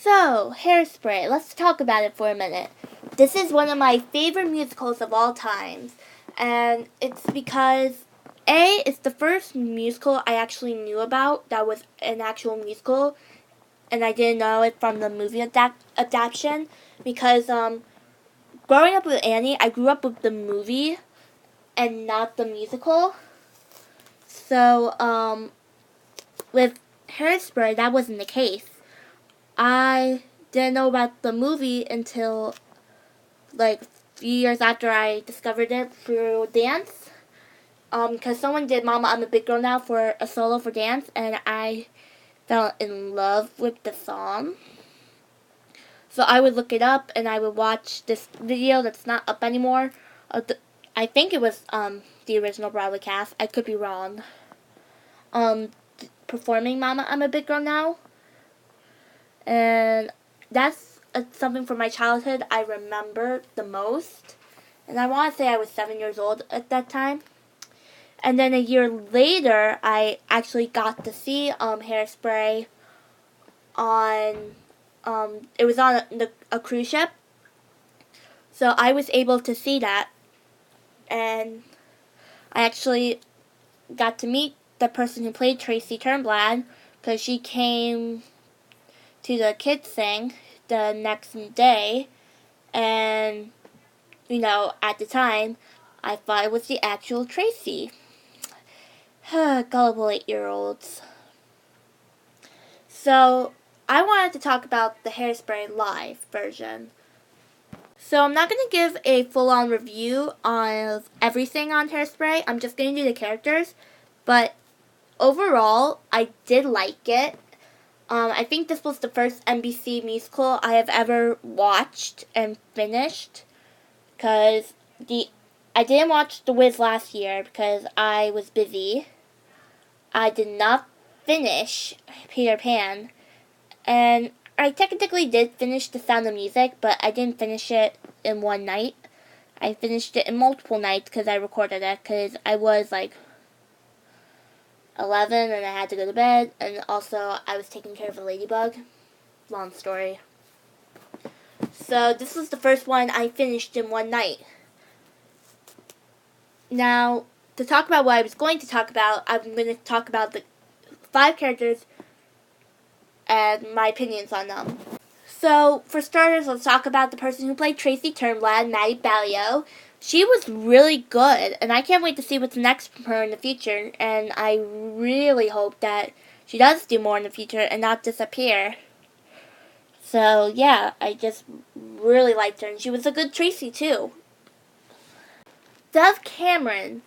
So, Hairspray, let's talk about it for a minute. This is one of my favorite musicals of all times, and it's because it's the first musical I actually knew about that was an actual musical, and I didn't know it from the movie adaptation, because growing up with Annie, I grew up with the movie and not the musical. So, with Hairspray, that wasn't the case. I didn't know about the movie until like a few years after I discovered it through dance. Because someone did Mama, I'm a Big Girl Now for a solo for dance, and I fell in love with the song. So I would look it up, and I would watch this video that's not up anymore. I think it was the original Broadway cast. I could be wrong. Performing Mama, I'm a Big Girl Now. And that's something from my childhood I remember the most. And I want to say I was 7 years old at that time. And then a year later, I actually got to see Hairspray on, it was on a cruise ship. So I was able to see that. And I actually got to meet the person who played Tracy Turnblad, because she came to the kids thing the next day, and at the time I thought it was the actual Tracy. Gullible 8-year-olds. So I wanted to talk about the Hairspray live version. So I'm not going to give a full-on review of everything on Hairspray. I'm just going to do the characters, but overall I did like it. I think this was the first NBC musical I have ever watched and finished, because I didn't watch The Wiz last year because I was busy. I did not finish Peter Pan, and I technically did finish The Sound of Music, but I didn't finish it in one night. I finished it in multiple nights because I recorded it, because I was like 11 and I had to go to bed, and also I was taking care of a ladybug. Long story. So this was the first one I finished in one night. Now, to talk about what I was going to talk about, I'm going to talk about the 5 characters and my opinions on them. So, for starters, let's talk about the person who played Tracy Turnblad, Maddie Ballio. She was really good, and I can't wait to see what's next from her in the future, and I really hope that she does do more in the future and not disappear. So, yeah, I just really liked her, and she was a good Tracy, too. Dove Cameron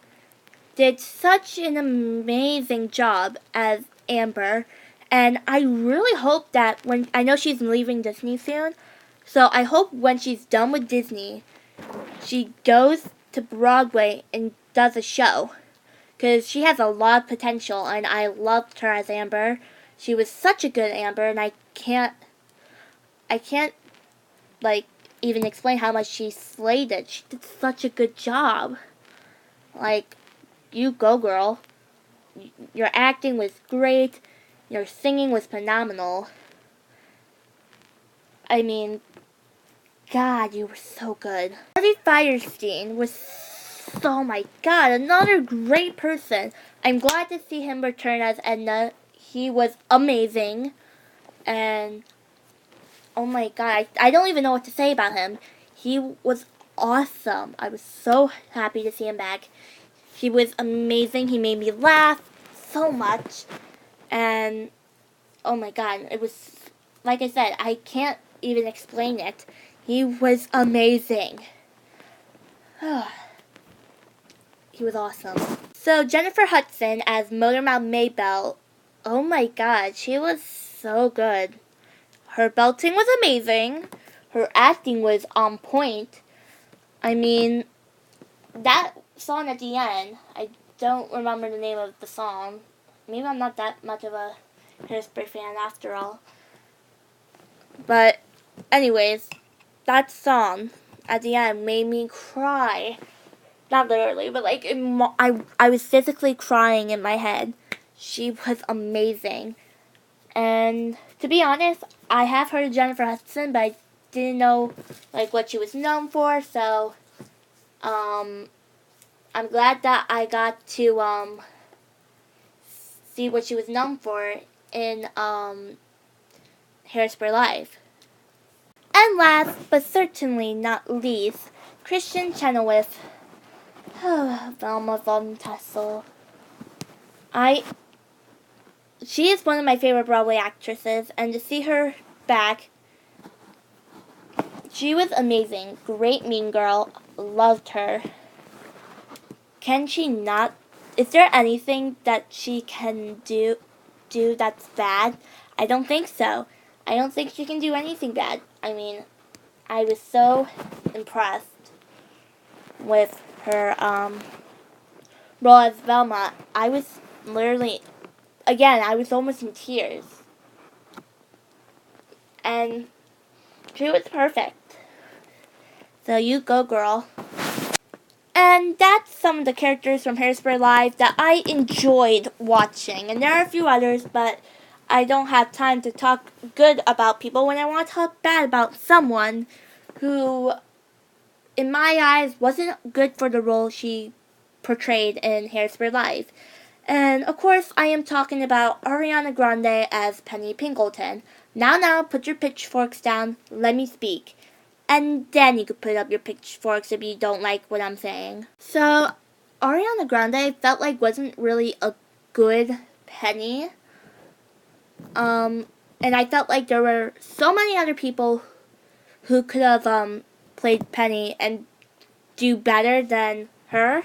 did such an amazing job as Amber, and I really hope that I know she's leaving Disney soon, so I hope when she's done with Disney, she goes to Broadway and does a show, because she has a lot of potential, and I loved her as Amber. She was such a good Amber, and I can't even explain how much she slayed it. She did such a good job. You go, girl. Your acting was great. Your singing was phenomenal. I mean, God, you were so good. Harvey Fierstein was, oh my God, another great person. I'm glad to see him return as Edna. He was amazing. And, oh my God, I don't even know what to say about him. He was awesome. I was so happy to see him back. He was amazing. He made me laugh so much. And, oh my God, it was, like I said, I can't even explain it. He was amazing. He was awesome. So, Jennifer Hudson as Motormouth Maybelle, oh my God, she was so good. Her belting was amazing. Her acting was on point. I mean, that song at the end, I don't remember the name of the song. Maybe I'm not that much of a Hairspray fan after all. But anyways, that song at the end made me cry. Not literally, but I was physically crying in my head. She was amazing. And to be honest, I have heard of Jennifer Hudson, but I didn't know like what she was known for. So I'm glad that I got to see what she was known for in Hairspray Live. And last, but certainly not least, Christian Chenoweth. Velma Von Tussle. She is one of my favorite Broadway actresses, and to see her back, she was amazing. Great Mean Girl. Loved her. Can she not? Is there anything that she can do that's bad? I don't think so. I don't think she can do anything bad. I mean, I was so impressed with her role as Velma. I was literally, again, I was almost in tears. And she was perfect. So you go, girl. And that's some of the characters from Hairspray Live that I enjoyed watching. And there are a few others, but I don't have time to talk good about people when I want to talk bad about someone who, in my eyes, wasn't good for the role she portrayed in Hairspray Live. And, of course, I am talking about Ariana Grande as Penny Pingleton. Now, put your pitchforks down. Let me speak. And then you could put up your pitchforks if you don't like what I'm saying. So, Ariana Grande felt like wasn't really a good Penny. And I felt like there were so many other people who could have played Penny and do better than her.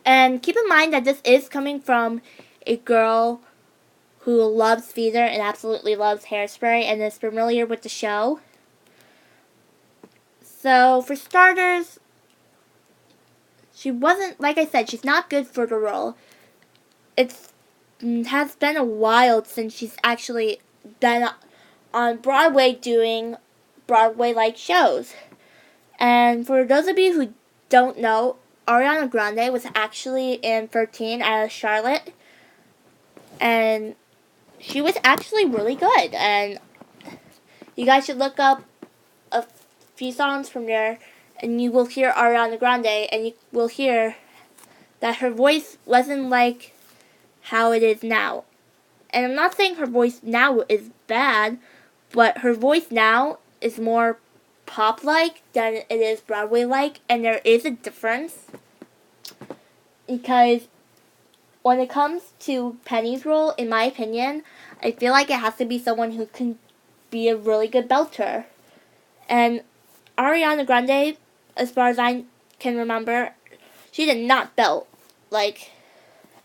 And keep in mind that this is coming from a girl who loves theater and absolutely loves Hairspray and is familiar with the show. So, for starters, she wasn't, like I said, she's not good for the role. It has been a while since she's actually been on Broadway doing Broadway-like shows. And for those of you who don't know, Ariana Grande was actually in 13 as Charlotte. And she was actually really good. And you guys should look up a few songs from there, and you will hear Ariana Grande, and you will hear that her voice wasn't like how it is now. And I'm not saying her voice now is bad, but her voice now is more pop-like than it is Broadway-like, and there is a difference. Because when it comes to Penny's role, in my opinion, I feel like it has to be someone who can be a really good belter. And Ariana Grande, as far as I can remember, she did not belt like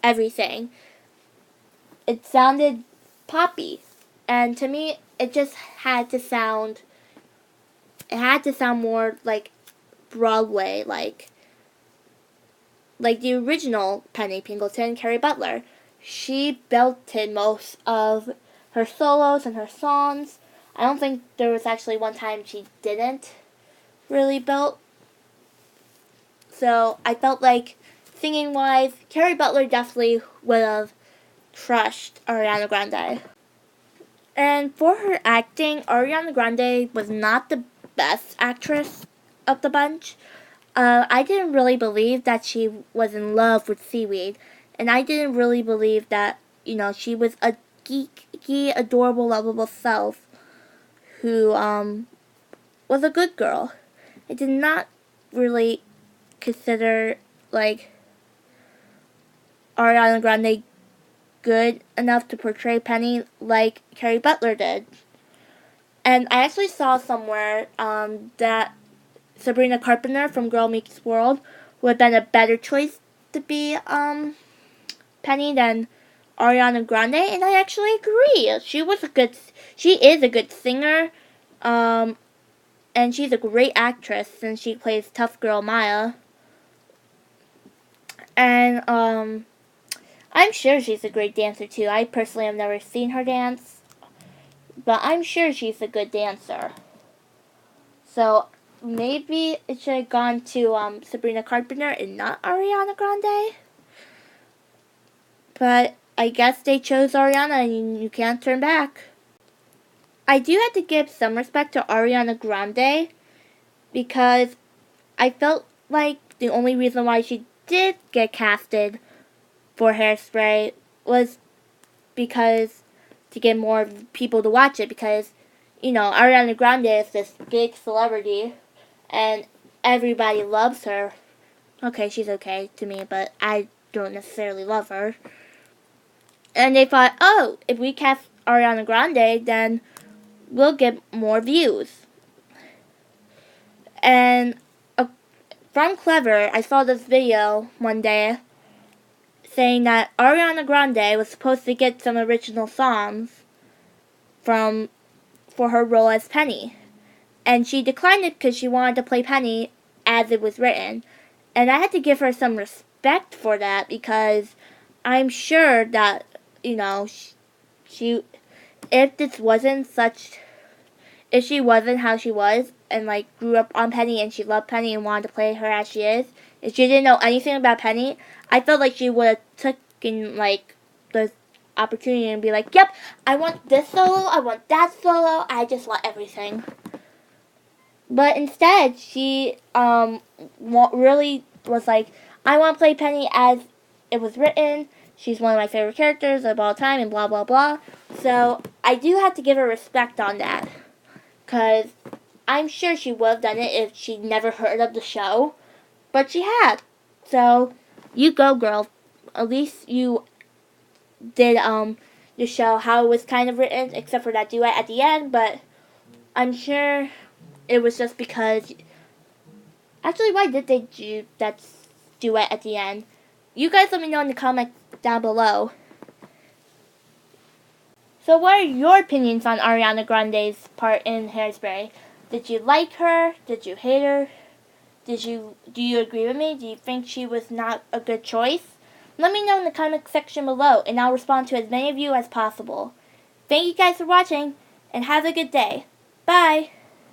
everything. It sounded poppy, and to me, it just had to sound. It had to sound more like Broadway, like the original Penny Pingleton, Carrie Butler. She belted most of her solos and her songs. I don't think there was actually one time she didn't really belt. So I felt like, singing-wise, Carrie Butler definitely would have crushed Ariana Grande. And for her acting, Ariana Grande was not the best actress of the bunch. I didn't really believe that she was in love with seaweed. And I didn't really believe that, she was a geeky, adorable, lovable self who was a good girl. I did not really consider, Ariana Grande good enough to portray Penny like Carrie Butler did. And I actually saw somewhere that Sabrina Carpenter from Girl Meets World would have been a better choice to be Penny than Ariana Grande, and I actually agree. She is a good singer, and she's a great actress since she plays tough girl Maya. And I'm sure she's a great dancer too. I personally have never seen her dance, but I'm sure she's a good dancer. So maybe it should have gone to Sabrina Carpenter and not Ariana Grande. But I guess they chose Ariana, and you can't turn back. I do have to give some respect to Ariana Grande because I felt like the only reason why she did get casted for Hairspray was because to get more people to watch it because, Ariana Grande is this big celebrity and everybody loves her. Okay, she's okay to me, but I don't necessarily love her. And they thought, oh, if we cast Ariana Grande, then we'll get more views. And from Clever, I saw this video one day saying that Ariana Grande was supposed to get some original songs for her role as Penny. And she declined it because she wanted to play Penny as it was written. And I had to give her some respect for that because I'm sure that, she if she wasn't how she was and grew up on Penny and she loved Penny and wanted to play her as she is, if she didn't know anything about Penny, I felt like she would have taken the opportunity and be like, yep, I want this solo, I want that solo, I just want everything. But instead, she really was like, I want to play Penny as it was written. She's one of my favorite characters of all time and blah, blah, blah. So I do have to give her respect on that. Because I'm sure she would have done it if she'd never heard of the show. But she had. So you go, girl. At least you did the show how it was kind of written, except for that duet at the end. But I'm sure it was just because... Actually, why did they do that duet at the end? You guys let me know in the comments down below. So what are your opinions on Ariana Grande's part in Hairspray? Did you like her? Did you hate her? Do you agree with me? Do you think she was not a good choice? Let me know in the comment section below, and I'll respond to as many of you as possible. Thank you guys for watching, and have a good day. Bye!